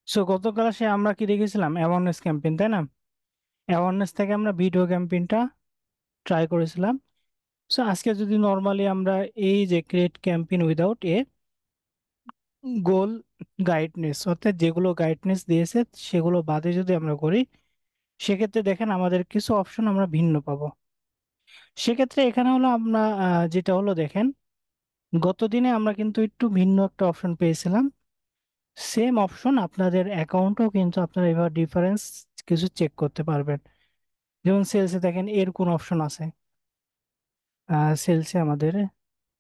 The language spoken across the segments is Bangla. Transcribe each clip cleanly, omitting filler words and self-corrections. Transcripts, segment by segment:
সো গত ক্লাসে আমরা কি দেখেছিলাম? অ্যাওয়ারনেস ক্যাম্পেইন, তাই না? অ্যাওয়ারনেস থেকে আমরা ভিডিও ক্যাম্পেইনটা ট্রাই করেছিলাম। সো আজকে যদি নর্মালি আমরা এই যে create campaign without a goal guidance, অর্থাৎ যেগুলো গাইডনেস দিয়েছে সেগুলো বাদে যদি আমরা করি, সেক্ষেত্রে দেখেন আমাদের কিছু অপশন আমরা ভিন্ন পাবো। সেক্ষেত্রে এখানে হলো আমরা যেটা হলো দেখেন, গত দিনে আমরা কিন্তু একটু ভিন্ন একটা অপশন পেয়েছিলাম। সেম অপশন আপনাদের অ্যাকাউন্টও কিন্তু আপনারা এবার ডিফারেন্স কিছু চেক করতে পারবেন। যেমন সেলসে দেখেন এর কোন অপশন আছে? সেলসে আমাদের,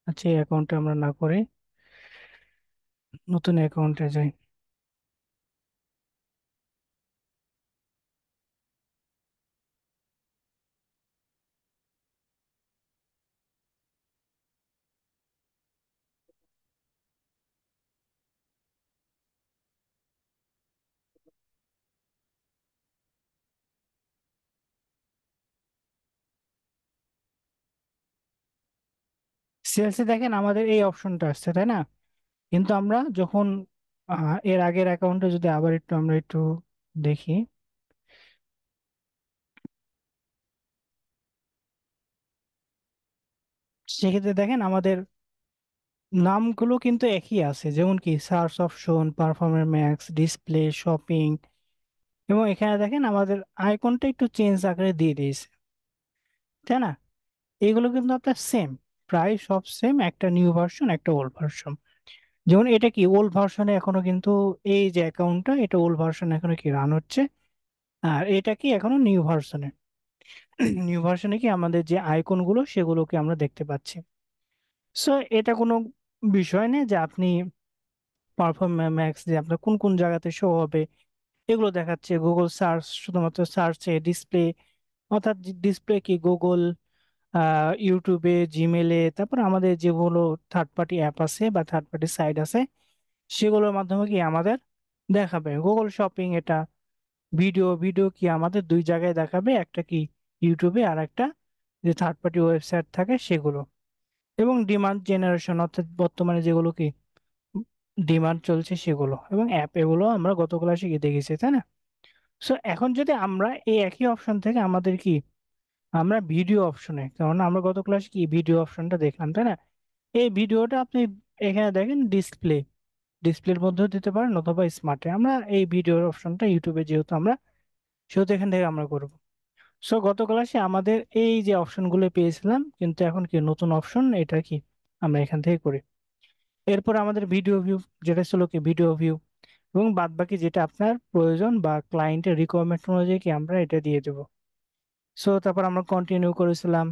আচ্ছা এই অ্যাকাউন্টে আমরা না করে নতুন অ্যাকাউন্টে যাই। সেলসে দেখেন আমাদের এই অপশনটা আসছে, তাই না? কিন্তু আমরা যখন এর আগের অ্যাকাউন্টে যদি আবার একটু আমরা একটু দেখি, সেক্ষেত্রে দেখেন আমাদের নামগুলো কিন্তু একই আছে, যেমন কি search option, performance max, display, shopping. এবং এখানে দেখেন আমাদের আইকনটা একটু চেঞ্জ আকারে দিয়ে দিয়েছে, তাই না? এগুলো কিন্তু আপনার সেম, প্রায় সব সেম, একটা নিউ ভার্সন একটা ওল্ড ভার্সন। যেমন এটা কি ওল্ড ভার্সনে এখনো কিন্তু, এই যে অ্যাকাউন্টটা এটা ওল্ড ভার্সন এখনো কি রান হচ্ছে। আর এটা কি এখনো নিউ ভার্সনে। নিউ ভার্সনে কি আমাদের যে আইকন গুলো সেগুলোকে আমরা দেখতে পাচ্ছি। সো এটা কোনো বিষয় নেই যে আপনি পারফরম্যাক্স যে আপনার কোন কোন জায়গাতে শো হবে এগুলো দেখাচ্ছে। গুগল সার্চ শুধুমাত্র সার্চে, ডিসপ্লে অর্থাৎ ডিসপ্লে কি গুগল, ইউটিউবে, জিমেলে, তারপর আমাদের যেগুলো থার্ড পার্টি অ্যাপ আছে বা থার্ড পার্টি সাইট আছে সেগুলোর মাধ্যমে কি আমাদের দেখাবে। গুগল শপিং এটা ভিডিও, ভিডিও কি আমাদের দুই জায়গায় দেখাবে, একটা কি ইউটিউবে আর একটা যে থার্ড পার্টি ওয়েবসাইট থাকে সেগুলো। এবং ডিমান্ড জেনারেশন, অর্থাৎ বর্তমানে যেগুলো কি ডিমান্ড চলছে সেগুলো, এবং অ্যাপ, এগুলো আমরা গত ক্লাসে গিয়ে দেখেছি, তাই না? সো এখন যদি আমরা এই একই অপশন থেকে আমাদের কি, আমরা ভিডিও অপশনে, কারণ আমরা গত ক্লাসে কি ভিডিও অপশনটা দেখলাম, তাই না? এই ভিডিওটা আপনি এখানে দেখেন ডিসপ্লে, ডিসপ্লের মধ্যেও দিতে পারেন অথবা স্মার্টে। আমরা এই ভিডিওর অপশনটা ইউটিউবে যেহেতু আমরা, সেহেতু এখান থেকে আমরা করব। সো গত ক্লাসে আমাদের এই যে অপশনগুলো পেয়েছিলাম, কিন্তু এখন কি নতুন অপশন, এটা কি আমরা এখান থেকে করি। এরপর আমাদের ভিডিও ভিউ, যেটা ছিল কি ভিডিও ভিউ, এবং বাদ বাকি যেটা আপনার প্রয়োজন বা ক্লায়েন্টের রিকোয়ারমেন্ট অনুযায়ী কি আমরা এটা দিয়ে দেবো। সো তারপর আমরা কন্টিনিউ করেছিলাম।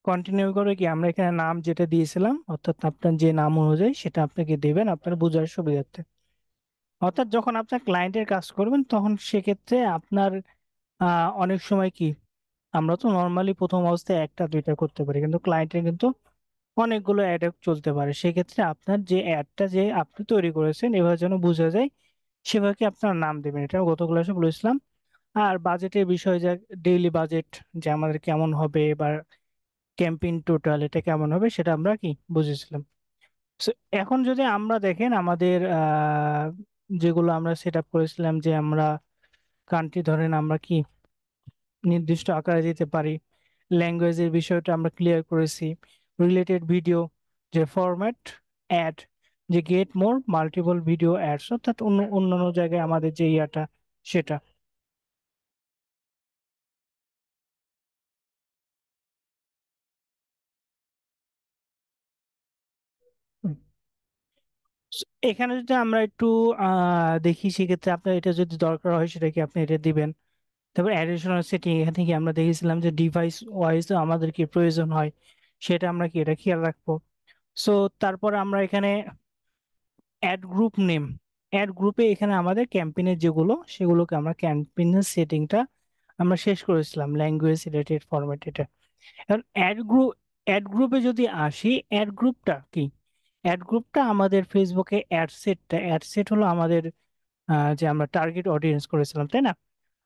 কন্টিনিউ করে কি আমরা এখানে নাম যেটা দিয়েছিলাম, অর্থাৎ আপনার যে নাম অনুযায়ী সেটা আপনাকে দেবেন আপনার বোঝার সুবিধার্থে। অর্থাৎ যখন আপনার ক্লায়েন্টের কাজ করবেন তখন সেক্ষেত্রে আপনার অনেক সময় কি, আমরা তো নর্মালি প্রথম অবস্থায় একটা দুইটা করতে পারি, কিন্তু ক্লায়েন্টের কিন্তু অনেকগুলো অ্যাড চলতে পারে। সেক্ষেত্রে আপনার যে অ্যাডটা যে আপনি তৈরি করেছেন এভাবে যেন বোঝা যায়, সেভাবে কি আপনার নাম দেবেন, এটা গত ক্লাসে বলেছিলাম। আর বাজেটের বিষয়, যা ডেইলি বাজেট যে আমাদের কেমন হবে, বা ক্যাম্পেইন টোটাল এটা কেমন হবে, সেটা আমরা কি বুঝেছিলাম। So, এখন যদি আমরা দেখেন আমাদের যেগুলো আমরা সেট আপ করেছিলাম, যে আমরা কান্ট্রি ধরেন আমরা কি নির্দিষ্ট আকারে দিতে পারি, ল্যাঙ্গুয়েজের বিষয়টা আমরা ক্লিয়ার করেছি, রিলেটেড ভিডিও যে ফরম্যাট, অ্যাড যে get more multiple video ads, অর্থাৎ অন্যান্য জায়গায় আমাদের যে ইয়াটা সেটা। হুম। So, এখানে যদি আমরা একটু দেখি, সেক্ষেত্রে আপনার এটা যদি দরকার হয় সেটা কি আপনি এটা দিবেন। তারপর অ্যাডিশনাল সেটিং, এখান থেকে আমরা দেখেছিলাম যে ডিভাইস ওয়াইজ আমাদের কি প্রয়োজন হয়, সেটা আমরা কি এটা খেয়াল রাখবো। সো তারপর আমরা এখানে অ্যাড গ্রুপ নেম, অ্যাড গ্রুপে এখানে আমাদের ক্যাম্পেইনের যেগুলো সেগুলোকে আমরা ক্যাম্পেইনের সেটিংটা আমরা শেষ করেছিলাম, ল্যাঙ্গুয়েজ রিলেটেড ফরম্যাট এটা। এখন অ্যাড গ্রুপে যদি আসি, অ্যাড গ্রুপটা কি, অ্যাড গ্রুপটা আমাদের ফেসবুকে অ্যাড সেট হলো আমাদের যে আমরা টার্গেট অডিয়েন্স করেছিলাম, তাই না?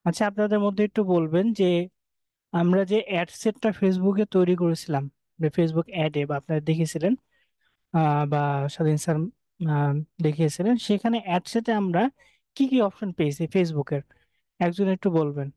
আচ্ছা আপনাদের মধ্যে একটু বলবেন যে আমরা যে অ্যাড সেটটা ফেসবুকে তৈরি করেছিলাম, ফেসবুক অ্যাডে বা আপনারা দেখেছিলেন, বা স্বাধীন স্যার আহ, দেখিয়েছিলেন, সেখানে অ্যাডসেটে আমরা কি কি অপশন পেয়েছি ফেসবুকের, একজন একটু বলবেন?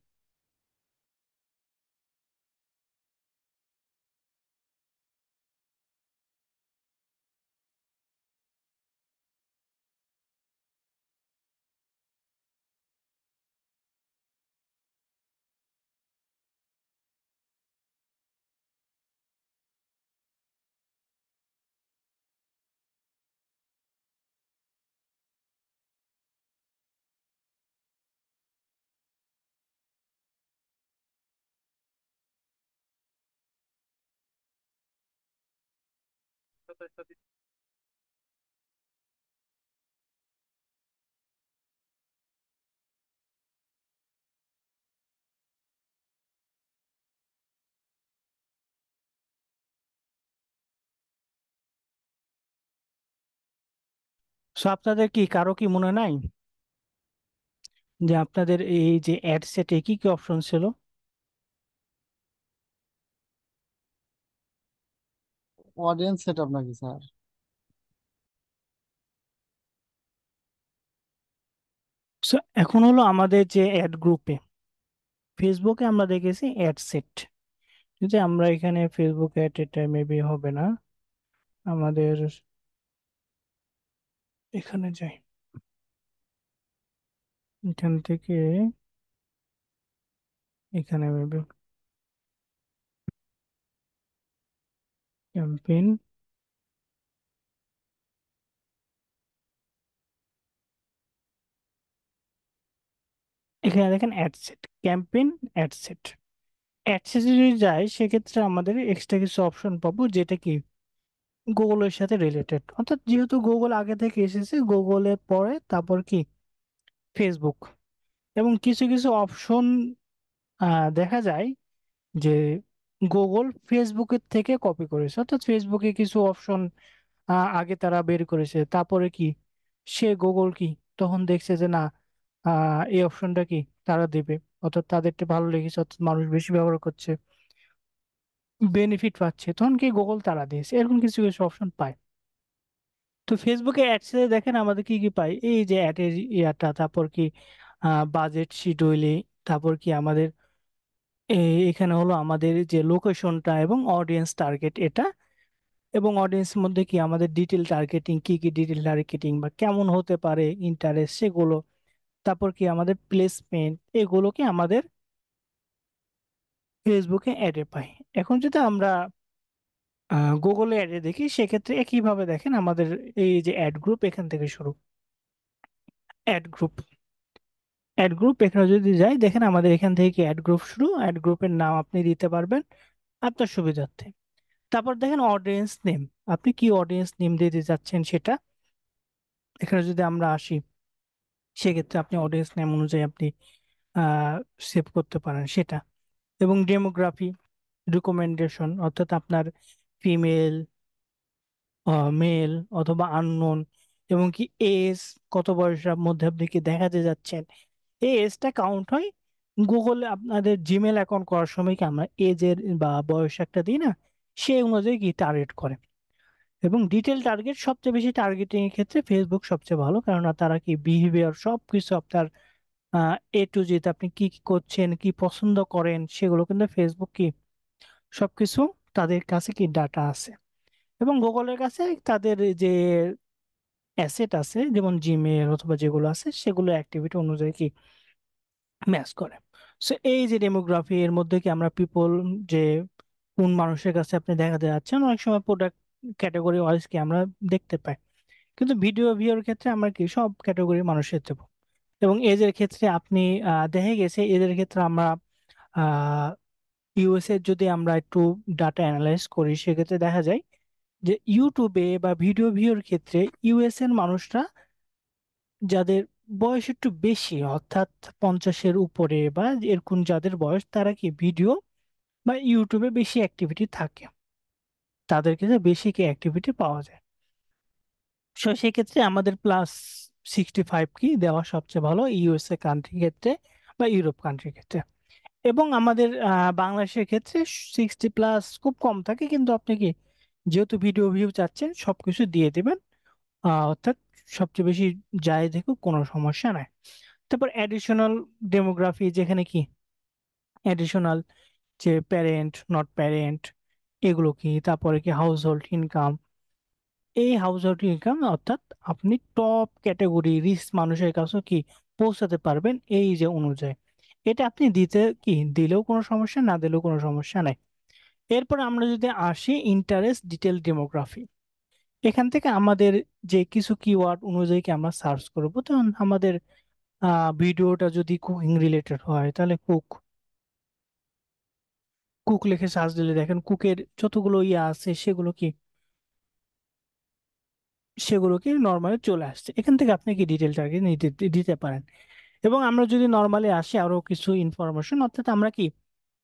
সো আপনাদের কি কারো কি মনে নাই যে আপনাদের এই যে অ্যাডসেটে কি কি অপশন ছিল? অডিয়েন্স সেট আপ নাকি স্যার? সো এখন হলো আমাদের যে অ্যাড গ্রুপে, ফেসবুকে আমরা দেখেছি অ্যাডসেট। যদি আমরা এখানে ফেসবুক অ্যাড, এটা মেবি হবে না আমাদের, এখানে যাই, এখান থেকে এখানে মেবি ক্যাম্পেইন, এখানে দেখেন অ্যাডসেট, ক্যাম্পেইন, অ্যাডসেট। অ্যাডসেট যদি যাই সেক্ষেত্রে আমাদের এক্সট্রা কিছু অপশন পাবো, যেটা কি গুগলের সাথে রিলেটেড, অর্থাৎ যেহেতু গুগল আগে থেকে এসেছে, গুগলের পরে তারপর কি ফেসবুক। এবং কিছু কিছু অপশন দেখা যায় যে গুগল ফেসবুকের থেকে কপি করেছে, অর্থাৎ ফেসবুকে কিছু অপশন আগে তারা বের করেছে, তারপরে কি সে গুগল কি তখন দেখছে যে না, এই অপশনটা কি তারা দেবে, অর্থাৎ তাদেরটা ভালো লেগেছে, অর্থাৎ মানুষ বেশি ব্যবহার করছে, বেনিফিট পাচ্ছে, তখন কি গুগল তারা দিয়েছে, এরকম কিছু কিছু অপশন পায়। তো ফেসবুকে অ্যাডস এ দেখেন আমাদের কি কি পাই, এই যে অ্যাডের ইয়াটা, তারপর কি বাজেট শিডিউলিং, তারপর কি আমাদের এখানে হলো আমাদের যে লোকেশনটা এবং অডিয়েন্স টার্গেট এটা, এবং অডিয়েন্সের মধ্যে কি আমাদের ডিটেল টার্গেটিং, কি কি ডিটেল টার্গেটিং বা কেমন হতে পারে ইন্টারেস্ট সেগুলো, তারপর কি আমাদের প্লেসমেন্ট, এগুলো কি আমাদের ফেসবুকে অ্যাডে পাই। এখন যদি আমরা গুগলে অ্যাডে দেখি, সেক্ষেত্রে একইভাবে দেখেন আমাদের এই যে অ্যাড গ্রুপ, এখান থেকে শুরু, অ্যাড গ্রুপ, অ্যাড গ্রুপ এখানে যদি যাই দেখেন আমাদের এখান থেকে কি অ্যাড গ্রুপ শুরু, অ্যাড গ্রুপের নাম আপনি দিতে পারবেন আপনার সুবিধার্থে। তারপর দেখেন অডিয়েন্স নেম, আপনি কি অডিয়েন্স নেম দিতে যাচ্ছেন সেটা, এখানে যদি আমরা আসি সেক্ষেত্রে আপনি অডিয়েন্স নেম অনুযায়ী আপনি সেভ করতে পারেন সেটা। এবং ডেমোগ্রাফি, রিকমেন্ডেশন, অর্থাৎ আপনার ফিমেল, মেল অথবা আননোন, এবং কি এজ, কত বয়সের মধ্যে আপনি কি দেখাতে যাচ্ছেন, এই এজটা কাউন্ট হয় গুগলে। আপনাদের জিমেল অ্যাকাউন্ট করার সময় কি আমরা এজের বা বয়স একটা দিই না, সেই অনুযায়ী কি টার্গেট করে। এবং ডিটেল টার্গেট, সবচেয়ে বেশি টার্গেটিং এর ক্ষেত্রে ফেসবুক সবচেয়ে ভালো, কেননা তারা কি বিহেভিয়ার সবকিছু আপনার এ টু জেড, আপনি কি কি করছেন, কি পছন্দ করেন, সেগুলো কিন্তু ফেসবুক কি সবকিছু তাদের কাছে কি ডাটা আছে। এবং গুগলের কাছে তাদের যে অ্যাসেট আছে, যেমন জিমেল অথবা যেগুলো আছে, সেগুলো অ্যাক্টিভিটি অনুযায়ী কি ম্যাচ করে। সো এই যে ডেমোগ্রাফি, এর মধ্যে কি আমরা পিপল, যে কোন মানুষের কাছে আপনি দেখাতে যাচ্ছেন, অনেক সময় প্রোডাক্ট ক্যাটাগরি ওয়াইজ কি আমরা দেখতে পাই, কিন্তু ভিডিও ভিউর ক্ষেত্রে আমরা কি সব ক্যাটাগরি মানুষের দেবো। এবং এজের ক্ষেত্রে আপনি দেখা গেছে, এদের ক্ষেত্রে আমরা ইউএস এর যদি আমরা একটু ডাটা অ্যানালাইজ করি, সেক্ষেত্রে দেখা যায় যে ইউটিউবে বা ভিডিও ভিউর ক্ষেত্রে ইউএস এর মানুষরা, যাদের বয়স একটু বেশি, অর্থাৎ 50-এর উপরে বা এরকম যাদের বয়স, তারা কি ভিডিও বা ইউটিউবে বেশি অ্যাক্টিভিটি থাকে, তাদের ক্ষেত্রে বেশি কি অ্যাক্টিভিটি পাওয়া যায়। সো সেক্ষেত্রে আমাদের +65 কি দেওয়া সবচেয়ে ভালো ইউএসএ কান্ট্রি ক্ষেত্রে বা ইউরোপ কান্ট্রির ক্ষেত্রে। এবং আমাদের বাংলাদেশের ক্ষেত্রে 60+ খুব কম থাকে, কিন্তু আপনি কি যেহেতু ভিডিও ভিউ চাচ্ছেন সবকিছু দিয়ে দিবেন। অর্থাৎ সবচেয়ে বেশি যায় দেখুক, কোনো সমস্যা নাই। তারপর অ্যাডিশনাল ডেমোগ্রাফি, যেখানে কি অ্যাডিশনাল যে প্যারেন্ট নট প্যারেন্ট এগুলো কি, তারপরে কি হাউস হোল্ড ইনকাম। এই হাউস হোল্ড ইনকাম অর্থাৎ আপনি টপ ক্যাটাগরি রিচ মানুষের কাছে কি পৌঁছাতে পারবেন এই যে অনুযায়ী, এটা আপনি দিতে কি দিলেও কোনো সমস্যা, না দিলেও কোনো সমস্যা নাই। এরপর আমরা যদি আসি ইন্টারেস্ট ডিটেল ডেমোগ্রাফি, এখান থেকে আমাদের যে কিছু কিওয়ার্ড অনুযায়ী কি আমরা সার্চ করব। তখন আমাদের ভিডিওটা যদি কুকিং রিলেটেড হয়, তাহলে কুক কুক লিখে সার্চ দিলে দেখেন কুকের যতগুলো ইয়ে আছে সেগুলো কি নর্মালি চলে আসছে। এখান থেকে আপনি কি ডিটেলটাকে নিতে দিতে পারেন। এবং আমরা যদি নর্মালি আসি আরো কিছু ইনফরমেশন, অর্থাৎ আমরা কি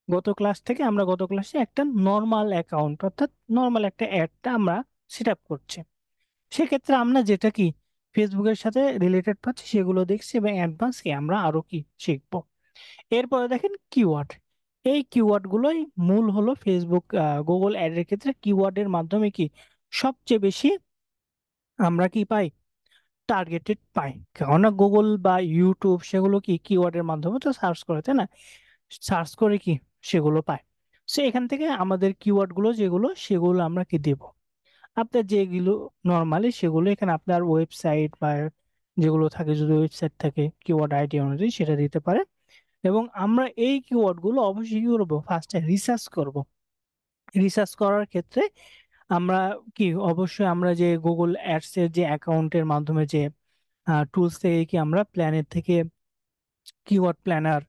গত ক্লাসে একটা নর্মাল অ্যাকাউন্ট অর্থাৎ নর্মাল একটা অ্যাডটা আমরা সেট আপ করছি। সেক্ষেত্রে আমরা যেটা কি ফেসবুকের সাথে রিলেটেড পাচ্ছি সেগুলো দেখছি, এবং অ্যাডভান্স কি আমরা আরো কি শিখবো। এরপরে দেখেন কিওয়ার্ড। এই কিওয়ার্ড গুলোই মূল হলো ফেসবুক গুগল অ্যাডের ক্ষেত্রে কিওয়ার্ডের মাধ্যমে কি সবচেয়ে বেশি আমরা কি পাই, টার্গেটেড পাই। কেননা গুগল বা ইউটিউব সেগুলো কি কিওয়ার্ডের মাধ্যমে তো সার্চ করে, তাই না? সার্চ করে কি সেগুলো পায়। সো এখান থেকে আমাদের কিওয়ার্ড গুলো যেগুলো সেগুলো আমরা কি দেব, আপনার যেগুলো নর্মালি সেগুলো এখানে আপনার ওয়েবসাইট বা যেগুলো থাকে, যদি ওয়েবসাইট থাকে কিওয়ার্ড আইডি অনুযায়ী সেটা দিতে পারে। এবং আমরা এই কিওয়ার্ড গুলো অবশ্যই কি করবো, ফার্স্টে রিসার্চ করব। রিসার্চ করার ক্ষেত্রে আমরা কি অবশ্যই আমরা যে গুগল অ্যাডস এর যে অ্যাকাউন্টের মাধ্যমে যে টুলস থেকে কি আমরা প্ল্যানের থেকে কিওয়ার্ড প্ল্যানার,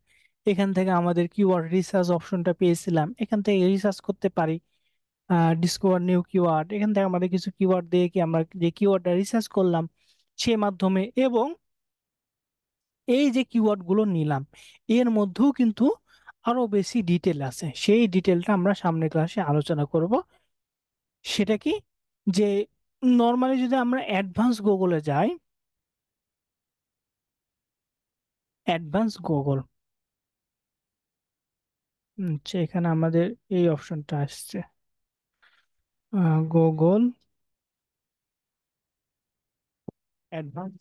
এখান থেকে আমাদের কিওয়ার্ড রিসার্চ অপশনটা পেয়েছিলাম, এখান থেকে রিসার্চ করতে পারি। ডিসকভার নিউ কিওয়ার্ড, এখান থেকে আমাদের কিছু কিওয়ার্ড দিয়ে কি আমরা যে কিওয়ার্ডটা রিসার্চ করলাম সে মাধ্যমে। এবং এই যে কিওয়ার্ড গুলো নিলাম এর মধ্যেও কিন্তু আরো বেশি ডিটেল আছে, সেই ডিটেলটা আমরা সামনের ক্লাসে আলোচনা করব। সেটা কি, যে নর্মালি যদি আমরা অ্যাডভান্স গুগলে যাই, অ্যাডভান্স গুগল, এখানে আমাদের এই অপশনটা আসছে গুগল অ্যাডভান্স।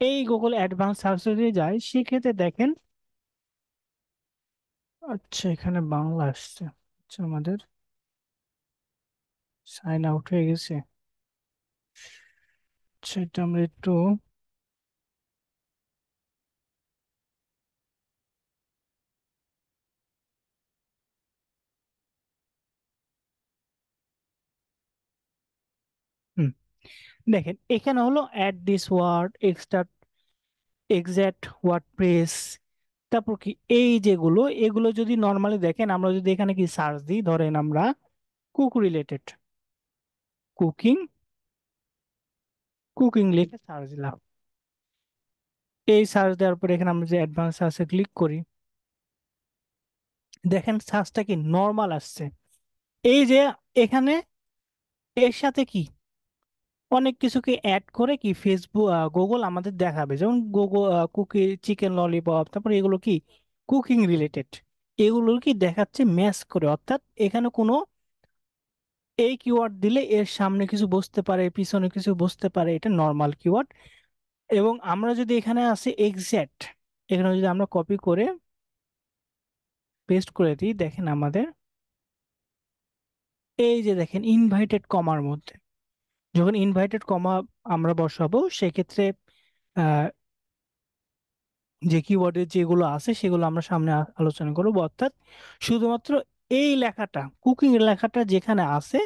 এই গুগল অ্যাডভান্স সার্চে যদি যাই সেক্ষেত্রে দেখেন, আচ্ছা এখানে বাংলা আসছে। আচ্ছা আমাদের সাইন আউট হয়ে গেছে, সেটা আমরা একটু হুম, দেখেন এখানে হলো at this word extra exact WordPress. তারপর কি এই যেগুলো এগুলো যদি নর্মালি দেখেন, আমরা যদি এখানে কি সার্চ দিই, ধরেন আমরা কুক রিলেটেড, কুকিং কুকিং লিখে সার্চ দিলাম। এই সার্চ দেওয়ার পরে এখানে আমরা যে অ্যাডভান্স সার্চে ক্লিক করি, দেখেন সার্চটা কি নর্মাল আসছে। এই যে এখানে এর সাথে কি অনেক কিছুকে অ্যাড করে কি ফেসবুক গুগল আমাদের দেখাবে, যেমন গুগল কুকি চিকেন ললিপপ, তারপরে এগুলো কি কুকিং রিলেটেড, এগুলো কি দেখাচ্ছে ম্যাচ করে। অর্থাৎ এখানে কোনো এই কিওয়ার্ড দিলে এর সামনে কিছু বসতে পারে, পিছনে কিছু বসতে পারে, এটা নর্মাল কিওয়ার্ড। এবং আমরা যদি এখানে আসি এক্সাক্ট, এখানে যদি আমরা কপি করে পেস্ট করে দিই, দেখেন আমাদের এই যে দেখেন ইনভাইটেড কমার মধ্যে, যখন ইনভাইটেড কমা আমরা বসাবো সেক্ষেত্রে যে কিওয়ার্ডের যেগুলো আছে সেগুলো আমরা সামনে আলোচনা করবো। অর্থাৎ শুধুমাত্র এই লেখাটা কুকিং এর লেখাটা যেখানে আছে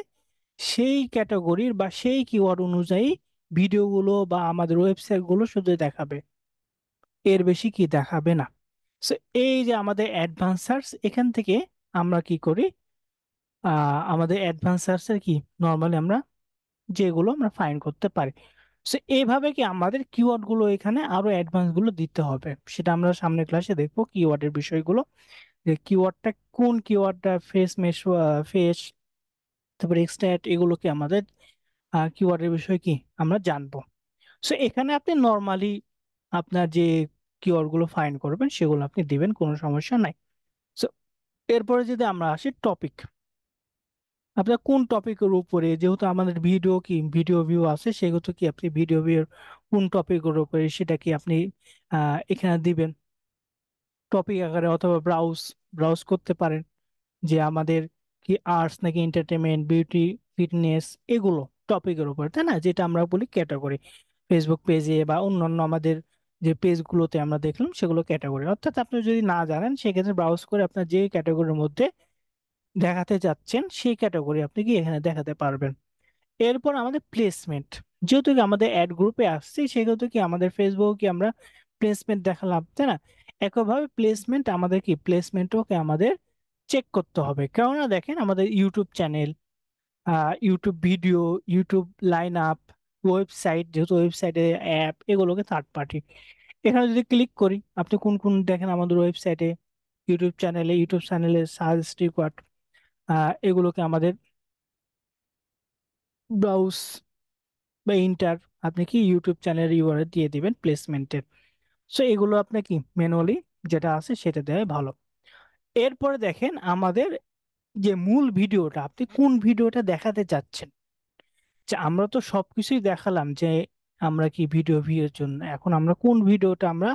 সেই ক্যাটাগরির বা সেই কিওয়ার্ড অনুযায়ী ভিডিওগুলো বা আমাদের ওয়েবসাইট গুলো শুধু দেখাবে, এর বেশি কি দেখাবে না। সো এই যে আমাদের অ্যাডভান্স সার্চ, এখান থেকে আমরা কি করি, আমাদের অ্যাডভান্স সার্চের কি নর্মালি আমরা যেগুলো আমরা ফাইন্ড করতে পারি। সো এইভাবে কি আমাদের কিওয়ার্ড গুলো এখানে আরো অ্যাডভান্স গুলো দিতে হবে, সেটা আমরা সামনের ক্লাসে দেখবো কিওয়ার্ডের বিষয়গুলো, যে কিওয়ার্ডটা কোন কিওয়ার্ডটা ফেস মেশ, ফেস, তারপরে এক্সট্যাট, এগুলো কি আমাদের কিওয়ার্ডের বিষয় কি আমরা জানবো। সো এখানে আপনি নর্মালি আপনার যে কিওয়ার্ড গুলো ফাইন্ড করবেন সেগুলো আপনি দিবেন, কোনো সমস্যা নাই। সো এরপরে যদি আমরা আসি টপিক, আপনার কোন টপিকের উপরে, যেহেতু আমাদের ভিডিও কি ভিডিও ভিউ আছে, সেহেতু কি আপনি ভিডিও ভিউ কোন টপিকের উপরে সেটা কি আপনি এখানে দিবেন টপিক আকারে, অথবা ব্রাউজ ব্রাউজ করতে পারেন যে আমাদের কি আর্টস নাকি এন্টারটেনমেন্ট, বিউটি, ফিটনেস, এগুলো টপিকের উপর, তাই না, যেটা আমরা বলি ক্যাটাগরি। ফেসবুক পেজে বা অন্যান্য আমাদের যে পেজগুলোতে আমরা দেখলাম সেগুলো ক্যাটাগরি। অর্থাৎ আপনি যদি না জানেন সেক্ষেত্রে ব্রাউজ করে আপনার যে ক্যাটাগরির মধ্যে দেখাতে চাচ্ছেন সেই ক্যাটাগরি আপনি কি এখানে দেখাতে পারবেন। এরপর আমাদের প্লেসমেন্ট, যেহেতু কি আমাদের অ্যাড গ্রুপে আসছি সেহেতু কি আমাদের ফেসবুক কি আমরা প্লেসমেন্ট দেখালাম, তাই না। একইভাবে প্লেসমেন্ট আমাদের কি প্লেসমেন্টও কি আমাদের চেক করতে হবে, কেননা দেখেন আমাদের YouTube channel, YouTube video, YouTube line up, website, যেহেতু ওয়েবসাইটে অ্যাপ, এগুলোকে থার্ড পার্টি। এখানে যদি ক্লিক করি আপনি কোন কোন দেখেন আমাদের ওয়েবসাইটে, ইউটিউব চ্যানেলে সাজেস্ট রিকোয়ার্ড, এগুলোকে আমাদের ব্রাউজ বা ইন্টার, আপনি কি ইউটিউব চ্যানেলের ইউআরএল দিয়ে দিবেন প্লেসমেন্টের। সো এগুলো আপনি কি ম্যানুয়ালি যেটা আছে সেটা দেয় ভালো। এরপরে দেখেন আমাদের যে মূল ভিডিওটা, আপনি কোন ভিডিওটা দেখাতে চাচ্ছেন। যে আমরা তো সবকিছুই দেখালাম যে আমরা কি ভিডিও ভিউর জন্য, এখন আমরা কোন ভিডিওটা আমরা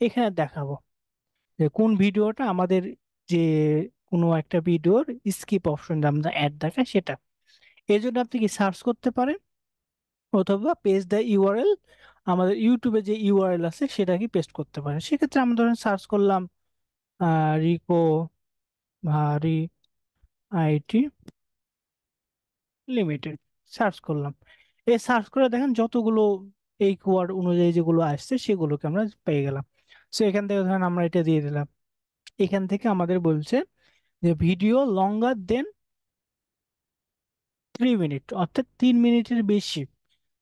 এখানে দেখাবো, যে কোন ভিডিওটা আমাদের, যে কোনো একটা ভিডিওর স্কিপ অপশন আমরা অ্যাড দেখায় সেটা। এই জন্য আপনি কি সার্চ করতে পারেন, অথবা পেজ দ্য ইউআরএল, আমাদের ইউটিউবে যে ইউআরএল আছে সেটা কি পেস্ট করতে পারেন। সেক্ষেত্রে আমরা ধরেন সার্চ করলাম রিকো ভারি আইটি লিমিটেড, সার্চ করলাম। এই সার্চ করে দেখেন যতগুলো এই ওয়ার্ড অনুযায়ী যেগুলো আসছে সেগুলোকে আমরা পেয়ে গেলাম। সো এখান থেকে ধরেন আমরা এটা দিয়ে দিলাম। এখান থেকে আমাদের বলছে যে ভিডিও লঙ্গার দেন 3 মিনিট, অর্থাৎ 3 মিনিটের বেশি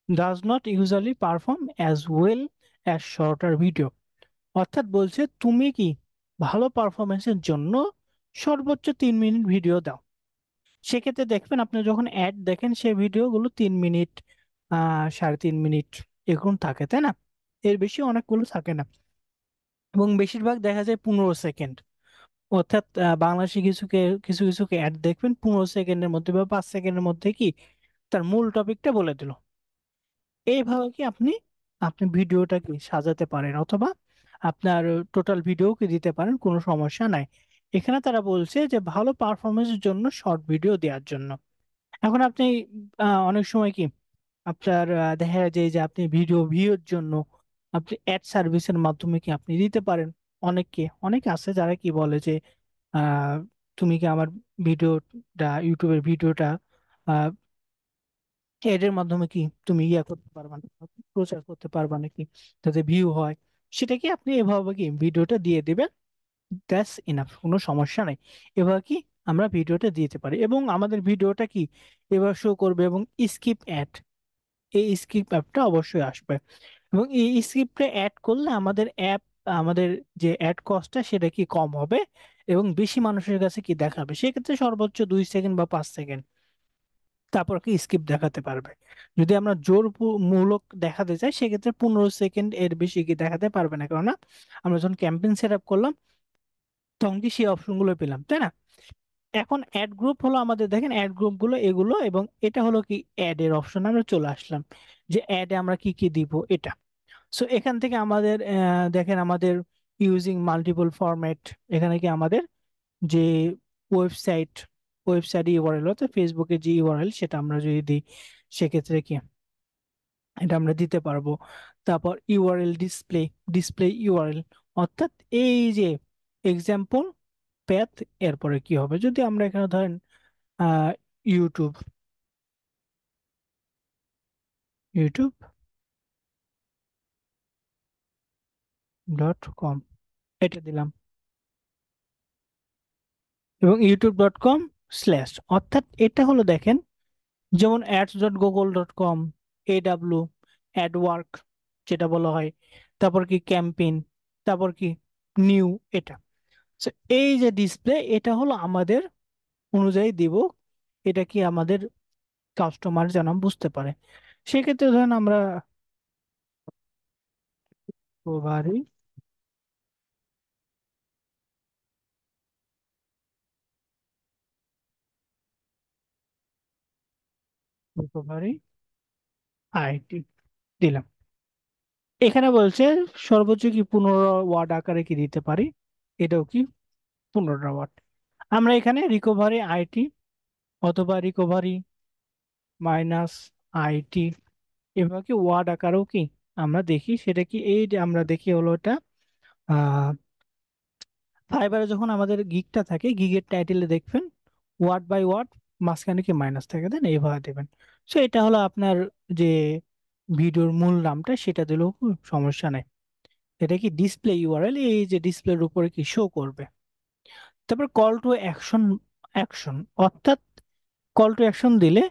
does not usually perform as well as shorter video. অর্থাৎ বলছে তুমি কি ভালো পারফরমেন্সের জন্য সর্বোচ্চ 3 মিনিট ভিডিও দাও। সেক্ষেত্রে দেখবেন আপনি যখন অ্যাড দেখেন সেই ভিডিওগুলো 3 মিনিট, 3.5 মিনিট এরকম থাকে, তাই না। এর বেশি অনেকগুলো থাকে না, এবং বেশিরভাগ দেখা যায় 15 সেকেন্ড। অর্থাৎ বাংলাদেশে কিছু কিছু অ্যাড দেখবেন 15 সেকেন্ডের মধ্যে বা 5 সেকেন্ডের মধ্যে কি তার মূল টপিকটা বলে দিল। এইভাবে কি আপনি আপনি ভিডিওটাকে সাজাতে পারেন, অথবা আপনার টোটাল ভিডিওকে দিতে পারেন, কোনো সমস্যা নাই। এখানে তারা বলছে যে ভালো পারফরমেন্সের জন্য শর্ট ভিডিও দেওয়ার জন্য। এখন আপনি অনেক সময় কি আপনার দেখা যায় যে আপনি ভিডিও ভিউর জন্য আপনি অ্যাড সার্ভিসের মাধ্যমে কি আপনি দিতে পারেন। অনেকে আছে যারা কি বলে যে আহ, তুমি কি আমার ভিডিওটা, ইউটিউবের ভিডিওটা এর মাধ্যমে কি তুমি ইয়া করতে পারবা না, প্রচার করতে পারবা নাকি, যাতে ভিউ হয়। সেটা কি আপনি এভাবে কি ভিডিওটা দিয়ে দিবেন, দ্যাটস ইনাফ, কোনো সমস্যা নাই। এবার কি আমরা ভিডিওটা দিতে পারি, এবং আমাদের ভিডিওটা কি এবার শো করবে, এবং স্কিপ অ্যাড, এই স্কিপ অ্যাপটা অবশ্যই আসবে। এবং এই স্কিপটা অ্যাড করলে আমাদের যে অ্যাড কস্টটা সেটা কি কম হবে, এবং বেশি মানুষের কাছে কি দেখাবে, সেক্ষেত্রে সর্বোচ্চ 2 সেকেন্ড বা 5 সেকেন্ড তারপর কি স্কিপ দেখাতে পারবে। যদি আমরা মূলক দেখাতে চাই সেক্ষেত্রে 15 সেকেন্ড এর বেশি কি দেখাতে পারবে না, কেননা আমরা যখন ক্যাম্পেইন সেট আপ করলাম তখন কি সেই অপশন গুলো পেলাম, তাই না। এখন অ্যাড গ্রুপ হলো আমাদের, দেখেন অ্যাড গ্রুপ গুলো এগুলো, এবং এটা হলো কি অ্যাড এর অপশন, আমরা চলে আসলাম যে অ্যাডে আমরা কি কি দিব এটা। সো এখান থেকে আমাদের দেখেন আমাদের ইউজিং মাল্টিপল ফরম্যাট, এখানে কি আমাদের যে ওয়েবসাইট ওয়েবসাইট ইউআরএল, অর্থাৎ ফেসবুকের যে ইউআরএল সেটা আমরা যদি দিই সেক্ষেত্রে কি এটা আমরা দিতে পারবো। তারপর ইউআরএল ডিসপ্লে, ডিসপ্লে ইউআরএল, অর্থাৎ এই যে এক্সাম্পল প্যাথ, এরপরে কি হবে যদি আমরা এখানে ধরেন আহ ইউটিউব youtube.com এটা দিলাম, এবং youtube.com/, অর্থাৎ এটা হলো দেখেন যেমন ads.google.com, AW, অ্যাডওয়ার্ক যেটা বলা হয়, তারপর কি ক্যাম্পেইন, তারপর কি নিউ, এটা। So, এই যে ডিসপ্লে এটা হলো আমাদের অনুযায়ী দিব, এটা কি আমাদের কাস্টমার যেন বুঝতে পারে। সেক্ষেত্রে ধরেন আমরা প্রভারি রিকভারি আইটি দিলাম। এখানে বলছে সর্বোচ্চ কি 15 ওয়ার্ড আকারে কি দিতে পারি, এটাও কি 15 ওয়ার্ড। আমরা এখানে রিকভারি আইটি অথবা রিকভারি মাইনাস আইটি এভাবে কি ওয়ার্ড আকারেও কি আমরা দেখি, সেটা কি এই যে আমরা দেখি হলো এটা ফাইবারে যখন আমাদের গিগটা থাকে, গিগের টাইটেলে দেখবেন ওয়ার্ড বাই ওয়ার্ড মাঝখানে কি মাইনাস থাকে, দেন এইভাবে দেবেন। সো এটা হলো আপনার যে ভিডিওর মূল নামটা, সেটা দিলেও কোনো সমস্যা নেই। এটা কি ডিসপ্লে ইউআরএল, এই যে ডিসপ্লের উপরে কি শো করবে। তারপর কল টু অ্যাকশন, অ্যাকশন অর্থাৎ কল টু অ্যাকশন দিলে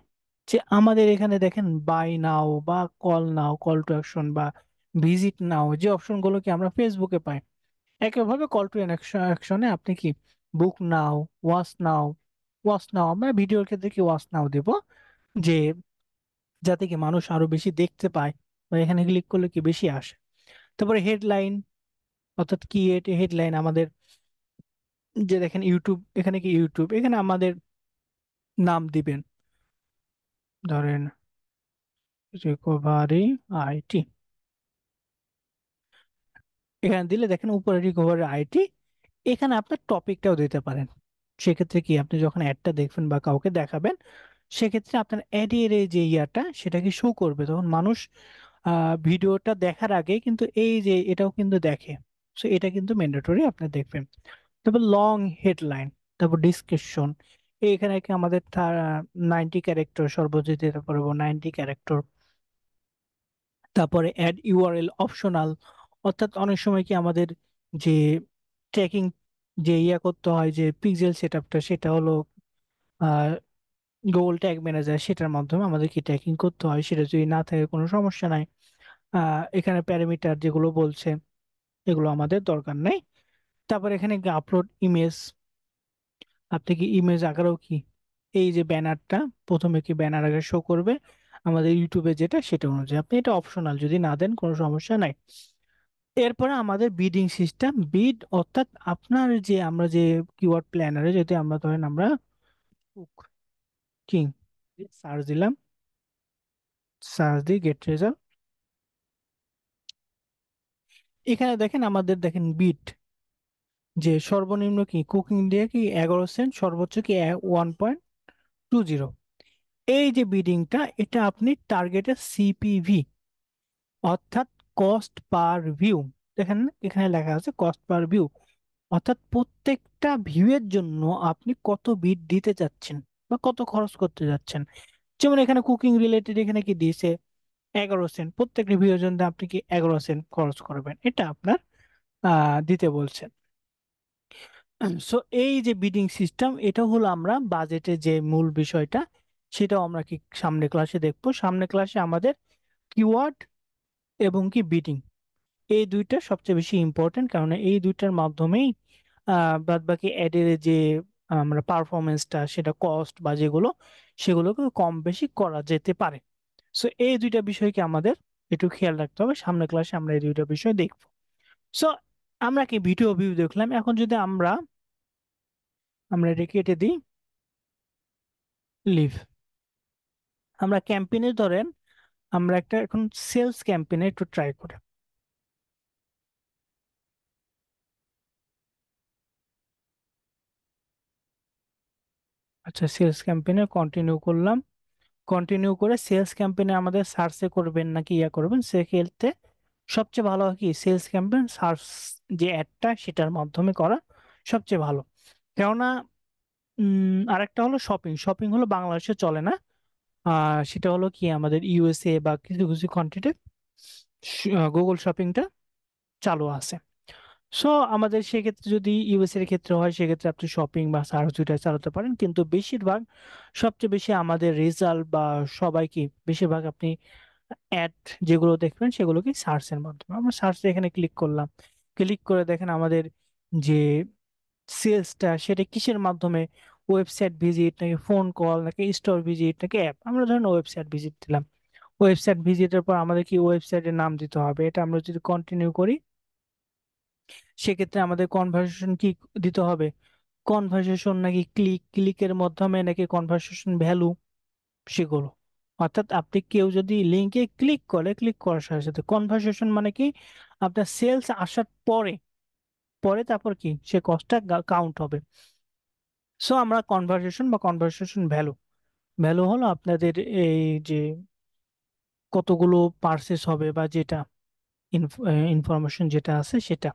যে আমাদের এখানে দেখেন বাই নাও বা call now, call to action বা ভিজিট নাও, যে অপশনগুলো কি আমরা ফেসবুকে পাই, একইভাবে কল টু অ্যাকশনে আপনি কি বুক নাও, ওয়াচ নাও, ওয়াচ নাও আমরা ভিডিওর ক্ষেত্রে কি ওয়াচ নাও দেব, যে যাতে কি মানুষ আরো বেশি দেখতে পায় বা এখানে ক্লিক করলে কি বেশি আসে। তারপরে হেডলাইন, অর্থাৎ কি হেডলাইন আমাদের, যে দেখেন ইউটিউব, এখানে কি ইউটিউব, এখানে আমাদের নাম দিবেন, ধরেন রিকভারি আইটি, এখানে দিলে দেখেন উপরে রিকভারি আইটি, এখানে আপনার টপিকটাও দিতে পারেন। সেক্ষেত্রে কি আপনি যখন অ্যাডটা দেখবেন বা কাউকে দেখাবেন, সেক্ষেত্রে আপনার অ্যাডের এই যে ইয়াটা সেটা কি শো করবে, তখন মানুষ ভিডিওটা দেখার আগে কিন্তু এই যে এটাও কিন্তু দেখে। সো এটা কিন্তু ম্যান্ডেটরি আপনি দেখবেন। তারপর লং হেডলাইন, তারপর ডিসক্রিপশন, এখানে কি আমাদের 90 ক্যারেক্টার সর্বোচ্চ দিতে পারবো, 90 ক্যারেক্টার। তারপরে অ্যাড ইউআরএল অপশনাল, অর্থাৎ অনেক সময় কি আমাদের যে ট্র্যাকিং যে ইয়া করতে হয়, যে পিক্সেল সেটআপটা, সেটা হলো গুগল ট্যাগ ম্যানেজার, সেটার মাধ্যমে আমাদের কি ট্র্যাকিং করতে হয়, সেটা যদি না থাকে কোনো সমস্যা নাই। এখানে প্যারামিটার যেগুলো বলছে এগুলো আমাদের দরকার নেই। তারপর এখানে আপলোড ইমেজ, আপনি কি ইমেজ আকারেও কি এই যে ব্যানারটা, প্রথমে কি ব্যানার আগে শো করবে আমাদের ইউটিউবে যেটা, সেটা অনুযায়ী আপনি এটা অপশনাল যদি না দেন কোনো সমস্যা নাই। এরপরে আমাদের বিডিং সিস্টেম, বিড অর্থাৎ আপনার যে আমরা যে কিওয়ার্ড প্ল্যানারে যদি আমরা ধরেন আমরা কুকিং সার্চ দিলাম, সার্চ দিয়ে গেট রেজাল্ট, এখানে দেখেন আমাদের দেখেন বিট যে সর্বনিম্ন কি কুকিং দিয়ে কি 11 সেন্ট, সর্বোচ্চ কি 1.20। এই যে বিডিংটা এটা আপনি টার্গেটের সিপিভি অর্থাৎ কস্ট পার ভিউ, দেখেন এখানে লেখা আছে কস্ট পার ভিউ, অর্থাৎ প্রত্যেকটা ভিউয়ের জন্য আপনি কত বিট দিতে চাচ্ছেন বা কত খরচ করতে যাচ্ছেন। যেমন এখানে কুকিং রিলেটেড এখানে কি দিয়েছে 11 সেন্ট, প্রত্যেকটা ভিউয়ের জন্য আপনি কি 11 সেন্ট খরচ করবেন, এটা আপনার দিতে বলছেন। সো এই যে বিডিং সিস্টেম, এটা হলো আমরা বাজেটের যে মূল বিষয়টা, সেটাও আমরা কি সামনে ক্লাসে দেখবো। সামনে ক্লাসে আমাদের কিওয়ার্ড এবং কি বিডিং, এই দুইটা সবচেয়ে বেশি ইম্পর্টেন্ট, কারণ এই দুইটার মাধ্যমেই বাদ বাকি অ্যাডের যে আমরা পারফরমেন্সটা, সেটা কস্ট বা যেগুলো, সেগুলোকে কম বেশি করা যেতে পারে। সো এই দুইটা বিষয়কে আমাদের একটু খেয়াল রাখতে হবে, সামনের ক্লাসে আমরা এই দুইটা বিষয় দেখবো। সো আমরা কি ভিডিও ভিউ দেখলাম, এখন যদি আমরা আমরা এটা কেটে দিই, লিভ, আমরা ক্যাম্পেইনে ধরেন আমরা একটা এখন সেলস ক্যাম্পেইনে একটু ট্রাই করি। আচ্ছা, সেলস ক্যাম্পেইনে কন্টিনিউ করলাম, কন্টিনিউ করে সেলস ক্যাম্পেইনে আমাদের সার্চে করবেন নাকি ইয়া করবেন, সেক্ষেত্রে সবচেয়ে ভালো হয় কি সেলস ক্যাম্পেইন সার্চ যে অ্যাডটা সেটার মাধ্যমে করা সবচেয়ে ভালো। কেননা আরেকটা হলো শপিং, শপিং হলো বাংলাদেশে চলে না, সেটা হলো কি আমাদের ইউএসএ বা কিছু কিছু কান্ট্রিতে গুগল শপিংটা চালু আছে। সো আমাদের সেক্ষেত্রে যদি ইউএস এর ক্ষেত্রে হয়, সেক্ষেত্রে আপনি শপিং বা সার্চ দুইটা চালাতে পারেন, কিন্তু বেশিরভাগ সবচেয়ে বেশি আমাদের রেজাল্ট বা সবাই কি বেশিরভাগ আপনি অ্যাড যেগুলো দেখবেন সেগুলো কি সার্চের মাধ্যমে। আমরা সার্চে এখানে ক্লিক করলাম, ক্লিক করে দেখেন আমাদের যে সেলসটা সেটা কিসের মাধ্যমে, ওয়েবসাইট ভিজিট নাকি ফোন কল নাকি স্টোর ভিজিট নাকি অ্যাপ, আমরা ধরেন ওয়েবসাইট ভিজিট দিলাম। ওয়েবসাইট ভিজিটের পর আমাদের কি ওয়েবসাইটের নাম দিতে হবে, এটা আমরা যদি কন্টিনিউ করি, সেক্ষেত্রে আমাদের কনভার্সেশন কি দিতে হবে, কনভার্সেশন নাকি ক্লিক, ক্লিকের মাধ্যমে নাকি কনভার্সেশন ভ্যালু, সেগুলো অর্থাৎ আপনি কেউ যদি লিঙ্কে ক্লিক করার সাথে সাথে কনভার্সেশন মানে কি, আপনার সেলস আসার পরে, তারপর কি সে কস্টটা কাউন্ট হবে। সো আমরা কনভার্সেশন বা কনভার্সেশন ভ্যালু, হলো আপনাদের এই যে কতগুলো পার্সেস হবে বা যেটা ইনফরমেশন যেটা আছে সেটা।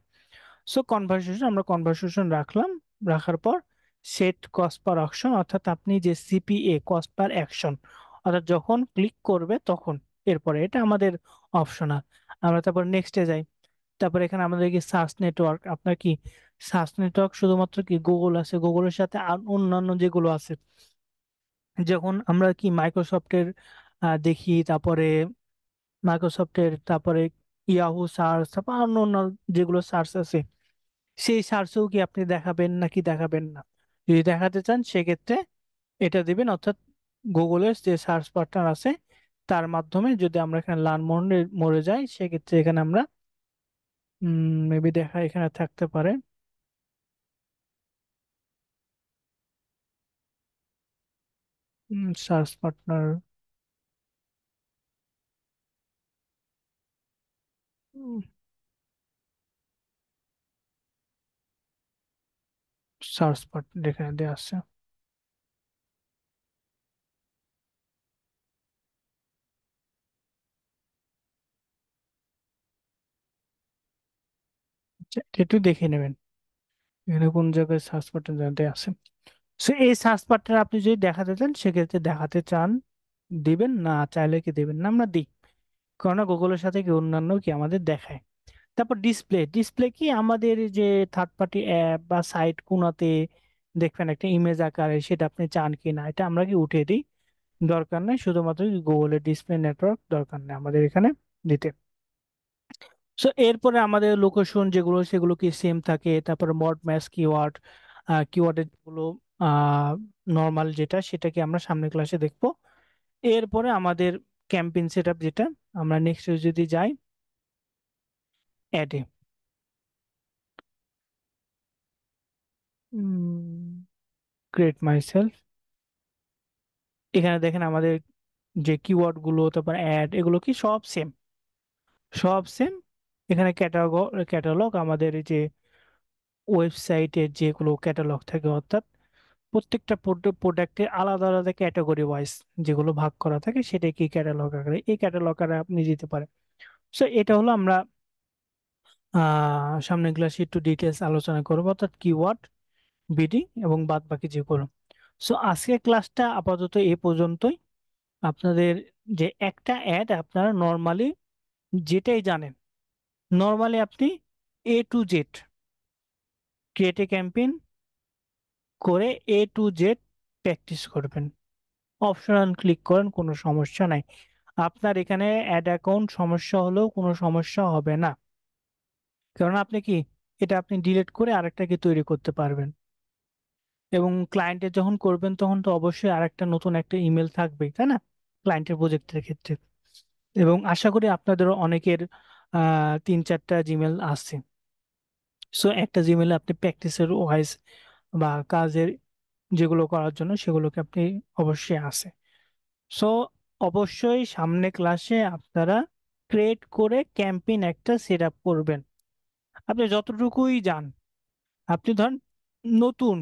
সো কনভার্সেশন, আমরা কনভার্সেশন রাখলাম, রাখার পর সেট কস্ট পার অ্যাকশন, অর্থাৎ আপনি যে সিপিএ, কস্ট পার অ্যাকশন, অর্থাৎ যখন ক্লিক করবে তখন, এরপরে এটা আমাদের অপশনাল। আমরা তারপর নেক্সটে যাই। তারপর এখানে আমাদের কি সার্চ নেটওয়ার্ক, আপনার কি সার্চ নেটওয়ার্ক শুধুমাত্র কি গুগল আছে, গুগলের সাথে আর অন্যান্য যেগুলো আছে, যখন আমরা কি মাইক্রোসফটের দেখি, তারপরে তারপরে ইয়াহু সার্চ, তারপর অন্য অন্য যেগুলো সার্চ আছে, সেই সার্চেও কি আপনি দেখাবেন নাকি দেখাবেন না? যদি দেখাতে চান সেক্ষেত্রে এটা দিবেন, অর্থাৎ গুগলের যে সার্চ পার্টনার আছে তার মাধ্যমে যদি আমরা এখানে লার্ন মোডে মরে যাই, সেক্ষেত্রে এখানে আমরা মেবি দেখা এখানে থাকতে পারে সার্চ পার্টনার, সার্চ পার্টনার এখানে দেওয়া আছে। আচ্ছা, এটা একটু দেখে নেবেন এখানে কোন জায়গায় সার্চ পার্টনার দেওয়া আছে। সো এই সার্চ পার্টনার আপনি যদি দেখাতে চান সেক্ষেত্রে দেখাতে চান দিবেন, না চাইলে কি দিবেন না, আমরা দিই। কারণ গুগলের সাথে কি অন্যান্য কি আমাদের দেখায়। তারপর ডিসপ্লে, কি আমাদের এই যে থার্ড পার্টি অ্যাপ বা সাইট কোনাতে দেখবেন একটা ইমেজ আকারে, সেটা আপনি চান কি না, এটা আমরা কি উঠিয়ে দিই, দরকার নেই। শুধুমাত্র গুগলের ডিসপ্লে নেটওয়ার্ক দরকার নেই আমাদের এখানে দিতে। সো এরপরে আমাদের লোকেশন যেগুলো সেগুলো কি সেম থাকে। তারপরে মড ম্যাচ কিওয়ার্ড, কিওয়ার্ডের যেগুলো নর্মাল যেটা, সেটাকে আমরা সামনের ক্লাসে দেখবো। এরপরে আমাদের ক্যাম্পেইন সেটআপ যেটা, আমরা নেক্সট যদি যাই অ্যাডে, ক্রিয়েট মাই সেলফ, এখানে দেখেন আমাদের যে কিওয়ার্ড গুলো, তারপর অ্যাড, এগুলো কি সব সেম, এখানে ক্যাটালগ আমাদের এই যে ওয়েবসাইটের যেগুলো ক্যাটালগ থাকে, অর্থাৎ প্রত্যেকটা প্রোডাক্টের আলাদা আলাদা ক্যাটাগরি ওয়াইজ যেগুলো ভাগ করা থাকে, সেটা কি ক্যাটালগ আকারে, এই ক্যাটালগ আকারে আপনি দিতে পারেন। সো এটা হলো আমরা সামনের ক্লাসে একটু ডিটেলস আলোচনা করবো, অর্থাৎ কিওয়ার্ড, বিডি এবং বাদ বাকি যেগুলো। সো আজকের ক্লাসটা আপাতত এ পর্যন্তই। আপনাদের যে একটা অ্যাড আপনারা নর্মালি যেটাই জানেন, নর্মালি আপনি A to Z create a campaign করে A to Z প্র্যাকটিস করবেন। অপশনাল ক্লিক করেন, কোনো সমস্যা নাই। আপনার এখানে অ্যাড অ্যাকাউন্ট সমস্যা হলেও কোনো সমস্যা হবে না, কারণ আপনি কি এটা আপনি ডিলিট করে আরেকটা কি তৈরি করতে পারবেন। এবং ক্লায়েন্টের যখন করবেন তখন তো অবশ্যই আরেকটা নতুন একটা ইমেল থাকবেই, তাই না, ক্লায়েন্টের প্রজেক্টের ক্ষেত্রে। এবং আশা করি আপনাদেরও অনেকের 3-4টা জিমেল আছে। সো একটা জিমেলে আপনি প্র্যাকটিসের ওয়াইজ বা কাজের যেগুলো করার জন্য সেগুলোকে আপনি অবশ্যই আছে। সো অবশ্যই সামনে ক্লাসে আপনারা ক্রিয়েট করে ক্যাম্পেইন একটা সেট আপ করবেন। আপনি যতটুকুই যান, আপনি ধরেন নতুন,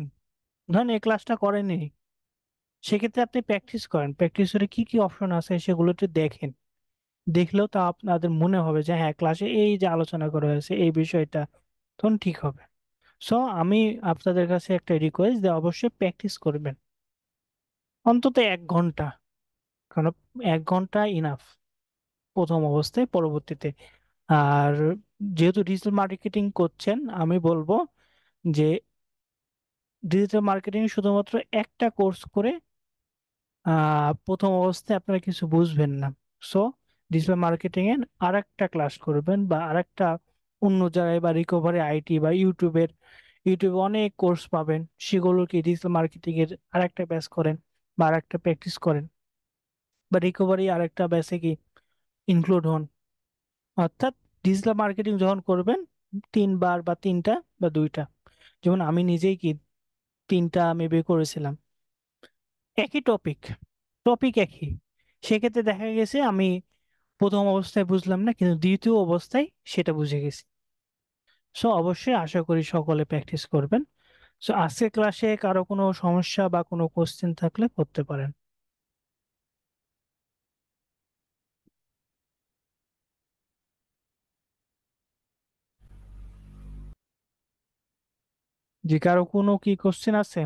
ধরেন এই ক্লাসটা করেননি, সেক্ষেত্রে আপনি প্র্যাকটিস করেন, প্র্যাকটিস করে কি কি অপশন আছে সেগুলো একটু দেখেন। দেখলেও তা আপনাদের মনে হবে যে হ্যাঁ ক্লাসে এই যে আলোচনা করা হয়েছে এই বিষয়টা, তখন ঠিক হবে। সো আমি আপনাদের কাছে একটা রিকোয়েস্ট যে অবশ্যই প্র্যাকটিস করবেন অন্তত 1 ঘন্টা, কারণ 1 ঘন্টা ইনাফ প্রথম অবস্থায়, পরবর্তীতে। আর যেহেতু ডিজিটাল মার্কেটিং করছেন, আমি বলবো যে ডিজিটাল মার্কেটিং শুধুমাত্র একটা কোর্স করে প্রথম অবস্থায় আপনারা কিছু বুঝবেন না। সো ডিজিটাল মার্কেটিং এর আরেকটা ক্লাস করবেন বা আরেকটা অন্য জায়গায় বা রিকভারি আইটি বা ইউটিউবে অনেক কোর্স পাবেন, সেগুলোকে ডিজিটাল মার্কেটিং এর আরেকটা ব্যাচ করেন বা আরেকটা প্র্যাকটিস করেন, বা রিকভারি আরেকটা ব্যাচে কি ইনক্লুড হন। অর্থাৎ ডিজিটাল মার্কেটিং যখন করবেন 3 বার বা 3টা বা 2টা, যেমন আমি নিজেই কি 3টা মেবি করেছিলাম, একই টপিক, একই, সেক্ষেত্রে দেখা গেছে আমি প্রথম অবস্থায় বুঝলাম না, কিন্তু দ্বিতীয় অবস্থায় সেটা বুঝে গেছি। সো অবশ্যই আশা করি সকলে প্র্যাকটিস করবেন। সো আজকের ক্লাসে কারো কোনো সমস্যা বা কোনো কোশ্চেন থাকলে করতে পারেন। জি, কারো কোনো কি কোশ্চেন আছে?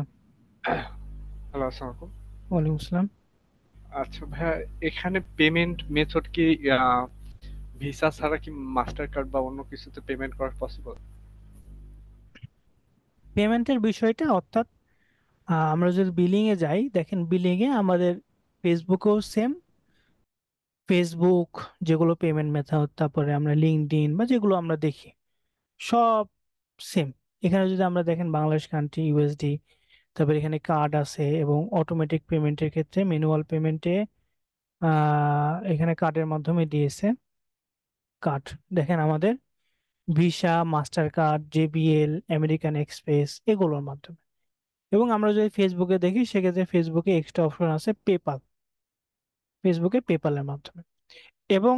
হ্যালো, আসসালামু আলাইকুম। ওয়ালাইকুম আসসালাম। আচ্ছা ভাইয়া, এখানে পেমেন্ট মেথড কি ভিসা ছাড়া কি মাস্টার কার্ড বা অন্য কিছুতে পেমেন্ট করা পসিবল? পেমেন্টের বিষয়টা অর্থাৎ আমরা যদি বিলিং এ যাই, দেখেন বিলিং এ আমাদের ফেসবুকেও সেম। ফেসবুক যেগুলো পেমেন্ট মেথড, তারপরে আমরা লিঙ্কডইন বা যেগুলো আমরা দেখি সব সেম। এখানে যদি আমরা দেখেন বাংলাদেশ কান্ট্রি ইউএসডি, তারপরে এখানে কার্ড আছে এবং অটোমেটিক পেমেন্টের ক্ষেত্রে ম্যানুয়াল পেমেন্টে এখানে কার্ডের মাধ্যমে দিয়েছে। কার্ড দেখেন আমাদের visa, master card, JBL, American express এগুলোর মাধ্যমে। এবং আমরা যদি ফেসবুকে দেখি সেক্ষেত্রে ফেসবুকে এক্সট্রা অপশন আছে পেপাল, ফেসবুকে পেপালের মাধ্যমে। এবং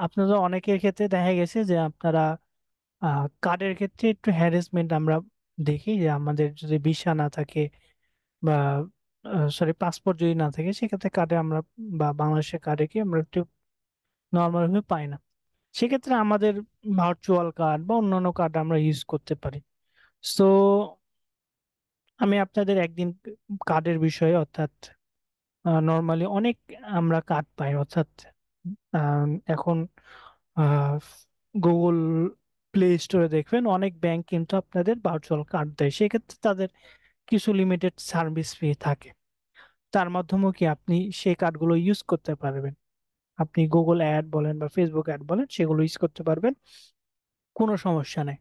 আপনাদের অনেকের ক্ষেত্রে দেখা গেছে যে আপনারা কার্ডের ক্ষেত্রে একটু হ্যারাসমেন্ট আমরা দেখি, যে আমাদের যদি ভিসা না থাকে বা সরি পাসপোর্ট যদি না থাকে সেক্ষেত্রে কার্ডে আমরা বা বাংলাদেশের কার্ডে কি আমরা একটু নর্মাল ভাবে পাই না। সেক্ষেত্রে আমাদের ভার্চুয়াল কার্ড বা অন্যান্য কার্ড আমরা ইউজ করতে পারি। সো আমি আপনাদের একদিন কার্ডের বিষয়ে অর্থাৎ নর্মালি অনেক আমরা কার্ড পাই, অর্থাৎ এখন গুগল প্লে স্টোরে দেখবেন অনেক ব্যাংক কিন্তু আপনাদের ভার্চুয়াল কার্ড দেয়, সেক্ষেত্রে তাদের কিছু লিমিটেড সার্ভিস ফি থাকে। তার মাধ্যমেও কি আপনি সেই কার্ডগুলো ইউজ করতে পারবেন। আপনি গুগল অ্যাড বলেন বা ফেসবুক অ্যাড বলেন সেগুলো ইউজ করতে পারবেন, কোনো সমস্যা নেই।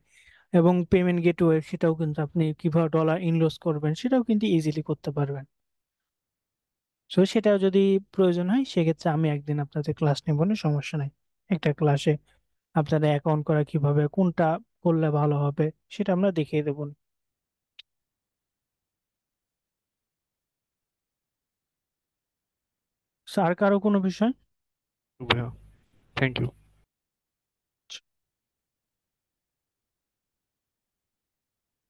এবং পেমেন্ট গেটওয়ে সেটাও কিন্তু আপনি কিভাবে ডলার ইনভেস্ট করবেন সেটাও কিন্তু ইজিলি করতে পারবেন। সো সেটাও যদি প্রয়োজন হয় সেক্ষেত্রে আমি একদিন আপনাদের ক্লাস নেব না, সমস্যা নাই। একটা ক্লাসে আপনাদের অ্যাকাউন্ট করা কিভাবে, কোনটা করলে ভালো হবে সেটা আমরা দেখিয়ে দেবো। স্যার কারো কোনো বিষয়? ভাইয়া, থ্যাংক ইউ।